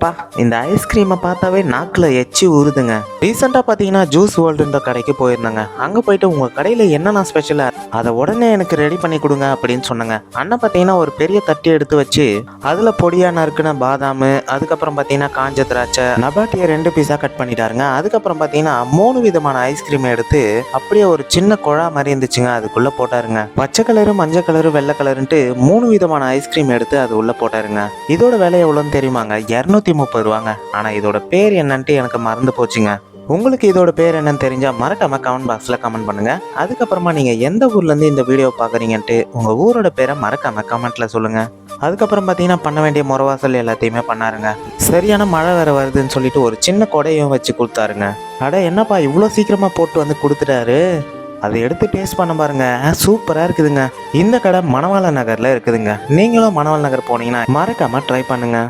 பா இந்த ஐஸ்கிரீமை பார்த்தாவே நாக்கில் எச்சி ஊறுதுங்க. ரீசெண்டாக பார்த்தீங்கன்னா ஜூஸ் வேர்ல்டுன்ற கடைக்கு போயிருந்தேங்க. அங்கே போயிட்டு உங்கள் கடையில் என்னென்ன ஸ்பெஷலாக அதை உடனே எனக்கு ரெடி பண்ணி கொடுங்க அப்படின்னு சொன்னாங்க. அண்ணன் பார்த்தீங்கன்னா ஒரு பெரிய தட்டி எடுத்து வச்சு அதில் பொடியாக நறுக்குன பாதாம், அதுக்கப்புறம் பார்த்தீங்கன்னா காஞ்ச திராட்சை, நபாட்டியை 2 பீஸாக கட் பண்ணிட்டாருங்க. அதுக்கப்புறம் பார்த்தீங்கன்னா 3 விதமான ஐஸ்கிரீமை எடுத்து அப்படியே ஒரு சின்ன குழா மாதிரி இருந்துச்சுங்க, அதுக்குள்ளே போட்டாருங்க. பச்சை கலரு, மஞ்சள் கலரு, வெள்ளை கலருன்ட்டு 3 விதமான ஐஸ்கிரீம் எடுத்து அது உள்ளே போட்டாருங்க. இதோட விலை எவ்வளோன்னு தெரியுமாங்க? 230 ரூபாங்க. ஆனால் இதோட பேர் என்னன்ட்டு எனக்கு மறந்து போச்சுங்க. உங்களுக்கு இதோட பேர் என்னன்னு தெரிஞ்சால் மறக்காம கமெண்ட் பாக்ஸில் கமெண்ட் பண்ணுங்க. அதுக்கப்புறமா நீங்கள் எந்த ஊர்லேருந்து இந்த வீடியோ பார்க்குறீங்கன்ட்டு உங்கள் ஊரோட பேரை மறக்காம கமெண்ட்டில் சொல்லுங்கள். அதுக்கப்புறம் பார்த்தீங்கன்னா பண்ண வேண்டிய முறவாசல் எல்லாத்தையுமே பண்ணாருங்க. சரியான மழை வேறு வருதுன்னு சொல்லிட்டு ஒரு சின்ன கொடையும் வச்சு கொடுத்தாருங்க. அட என்னப்பா இவ்வளோ சீக்கிரமாக போட்டு வந்து கொடுத்துட்டாரு. அதை எடுத்து டேஸ்ட் பண்ண பாருங்க, சூப்பராக இருக்குதுங்க. இந்த கடை மணவாள நகரில் இருக்குதுங்க. நீங்களும் மணவாள நகர் போனீங்கன்னா மறக்காம ட்ரை பண்ணுங்க.